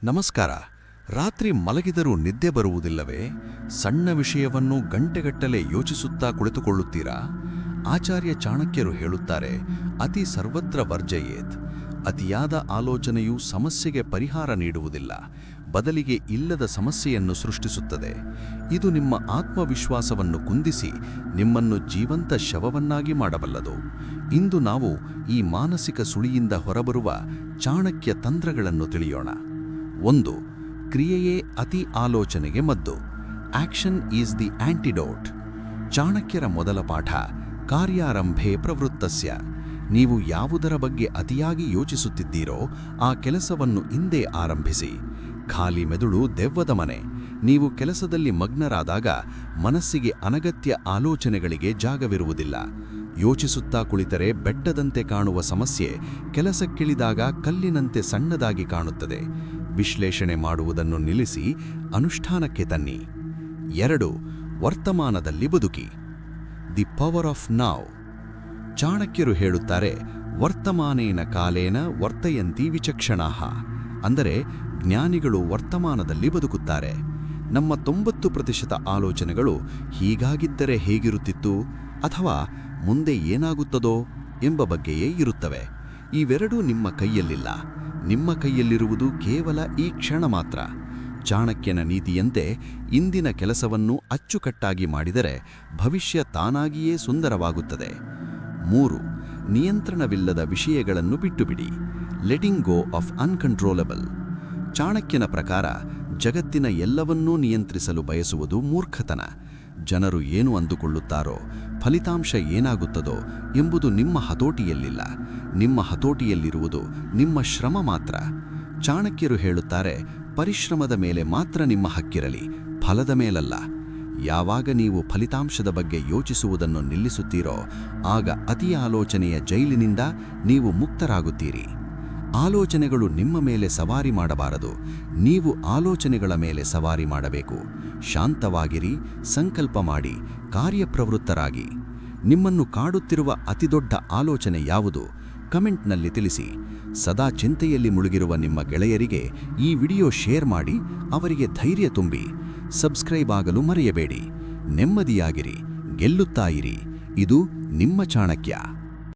ನಮಸ್ಕಾರ. ರಾತ್ರಿ ಮಲಗಿದರೂ ನಿದ್ದೆ ಬರುವುದಿಲ್ಲವೇ? ಸಣ್ಣ ವಿಷಯವನ್ನು ಗಂಟೆಗಟ್ಟಲೆ ಯೋಚಿಸುತ್ತಾ ಕುಳಿತುಕೊಳ್ಳುತ್ತೀರಾ? ಆಚಾರ್ಯ ಚಾಣಕ್ಯರು ಹೇಳುತ್ತಾರೆ, ಅತಿ ಸರ್ವತ್ರ ವರ್ಜಯೇತ್. ಅತಿಯಾದ ಆಲೋಚನೆಯು ಸಮಸ್ಯೆಗೆ ಪರಿಹಾರ ನೀಡುವುದಿಲ್ಲ, ಬದಲಿಗೆ ಇಲ್ಲದ ಸಮಸ್ಯೆಯನ್ನು ಸೃಷ್ಟಿಸುತ್ತದೆ. ಇದು ನಿಮ್ಮ ಆತ್ಮವಿಶ್ವಾಸವನ್ನು ಕುಂದಿಸಿ ನಿಮ್ಮನ್ನು ಜೀವಂತ ಶವವನ್ನಾಗಿ ಮಾಡಬಲ್ಲದು. ಇಂದು ನಾವು ಈ ಮಾನಸಿಕ ಸುಳಿಯಿಂದ ಹೊರಬರುವ ಚಾಣಕ್ಯ ತಂತ್ರಗಳನ್ನು ತಿಳಿಯೋಣ. 1. ಕ್ರಿಯೆಯೇ ಅತಿ ಆಲೋಚನೆಗೆ ಮದ್ದು. Action is the antidote. ಚಾಣಕ್ಯರ ಮೊದಲ ಪಾಠ, ಕಾರ್ಯಾರಂಭೆ ಪ್ರವೃತ್ತಸ್ಯ. ನೀವು ಯಾವುದರ ಬಗ್ಗೆ ಅತಿಯಾಗಿ ಯೋಚಿಸುತ್ತಿದ್ದೀರೋ ಆ ಕೆಲಸವನ್ನು ಇಂದೇ ಆರಂಭಿಸಿ. ಖಾಲಿ ಮೆದುಳು ದೆವ್ವದ ಮನೆ. ನೀವು ಕೆಲಸದಲ್ಲಿ ಮಗ್ನರಾದಾಗ ಮನಸ್ಸಿಗೆ ಅನಗತ್ಯ ಆಲೋಚನೆಗಳಿಗೆ ಜಾಗವಿರುವುದಿಲ್ಲ. ಯೋಚಿಸುತ್ತಾ ಕುಳಿತರೆ ಬೆಟ್ಟದಂತೆ ಕಾಣುವ ಸಮಸ್ಯೆ ಕೆಲಸಕ್ಕಿಳಿದಾಗ ಕಲ್ಲಿನಂತೆ ಸಣ್ಣದಾಗಿ ಕಾಣುತ್ತದೆ. ವಿಶ್ಲೇಷಣೆ ಮಾಡುವುದನ್ನು ನಿಲ್ಲಿಸಿ ಅನುಷ್ಠಾನಕ್ಕೆ ತನ್ನಿ. 2. ವರ್ತಮಾನದಲ್ಲಿ ಬದುಕಿ. ದಿ ಪವರ್ ಆಫ್ ನಾವ್. ಚಾಣಕ್ಯರು ಹೇಳುತ್ತಾರೆ, ವರ್ತಮಾನೇನ ಕಾಲೇನ ವರ್ತಯಂತಿ ವಿಚಕ್ಷಣಾಃ. ಅಂದರೆ ಜ್ಞಾನಿಗಳು ವರ್ತಮಾನದಲ್ಲಿ ಬದುಕುತ್ತಾರೆ. ನಮ್ಮ 90% ಆಲೋಚನೆಗಳು ಹೀಗಾಗಿದ್ದರೆ ಹೇಗಿರುತ್ತಿತ್ತು ಅಥವಾ ಮುಂದೆ ಏನಾಗುತ್ತದೋ ಎಂಬ ಬಗ್ಗೆಯೇ ಇರುತ್ತವೆ. ಇವೆರಡೂ ನಿಮ್ಮ ಕೈಯಲ್ಲಿಲ್ಲ. ನಿಮ್ಮ ಕೈಯಲ್ಲಿರುವುದು ಕೇವಲ ಈ ಕ್ಷಣ ಮಾತ್ರ. ಚಾಣಕ್ಯನ ನೀತಿಯಂತೆ ಇಂದಿನ ಕೆಲಸವನ್ನು ಅಚ್ಚುಕಟ್ಟಾಗಿ ಮಾಡಿದರೆ ಭವಿಷ್ಯ ತಾನಾಗಿಯೇ ಸುಂದರವಾಗುತ್ತದೆ. 3. ನಿಯಂತ್ರಣವಿಲ್ಲದ ವಿಷಯಗಳನ್ನು ಬಿಟ್ಟುಬಿಡಿ. Letting go of uncontrollable. ಚಾಣಕ್ಯನ ಪ್ರಕಾರ ಜಗತ್ತಿನ ಎಲ್ಲವನ್ನೂ ನಿಯಂತ್ರಿಸಲು ಬಯಸುವುದು ಮೂರ್ಖತನ. ಜನರು ಏನು ಅಂದುಕೊಳ್ಳುತ್ತಾರೋ, ಫಲಿತಾಂಶ ಏನಾಗುತ್ತದೋ ಎಂಬುದು ನಿಮ್ಮ ಹತೋಟಿಯಲ್ಲಿಲ್ಲ. ನಿಮ್ಮ ಹತೋಟಿಯಲ್ಲಿರುವುದು ನಿಮ್ಮ ಶ್ರಮ ಮಾತ್ರ. ಚಾಣಕ್ಯರು ಹೇಳುತ್ತಾರೆ, ಪರಿಶ್ರಮದ ಮೇಲೆ ಮಾತ್ರ ನಿಮ್ಮ ಹಕ್ಕಿರಲಿ, ಫಲದ ಮೇಲಲ್ಲ. ಯಾವಾಗ ನೀವು ಫಲಿತಾಂಶದ ಬಗ್ಗೆ ಯೋಚಿಸುವುದನ್ನು ನಿಲ್ಲಿಸುತ್ತೀರೋ ಆಗ ಅತಿ ಆಲೋಚನೆಯ ಜೈಲಿನಿಂದ ನೀವು ಮುಕ್ತರಾಗುತ್ತೀರಿ. ಆಲೋಚನೆಗಳು ನಿಮ್ಮ ಮೇಲೆ ಸವಾರಿ ಮಾಡಬಾರದು, ನೀವು ಆಲೋಚನೆಗಳ ಮೇಲೆ ಸವಾರಿ ಮಾಡಬೇಕು. ಶಾಂತವಾಗಿರಿ, ಸಂಕಲ್ಪ ಮಾಡಿ, ಕಾರ್ಯಪ್ರವೃತ್ತರಾಗಿ. ನಿಮ್ಮನ್ನು ಕಾಡುತ್ತಿರುವ ಅತಿದೊಡ್ಡ ಆಲೋಚನೆ ಯಾವುದು? ಕಮೆಂಟ್ನಲ್ಲಿ ತಿಳಿಸಿ. ಸದಾ ಚಿಂತೆಯಲ್ಲಿ ಮುಳುಗಿರುವ ನಿಮ್ಮ ಗೆಳೆಯರಿಗೆ ಈ ವಿಡಿಯೋ ಶೇರ್ ಮಾಡಿ, ಅವರಿಗೆ ಧೈರ್ಯ ತುಂಬಿ. ಸಬ್ಸ್ಕ್ರೈಬ್ ಆಗಲು ಮರೆಯಬೇಡಿ. ನೆಮ್ಮದಿಯಾಗಿರಿ, ಗೆಲ್ಲುತ್ತಾ ಇರಿ. ಇದು ನಿಮ್ಮ ಚಾಣಕ್ಯ.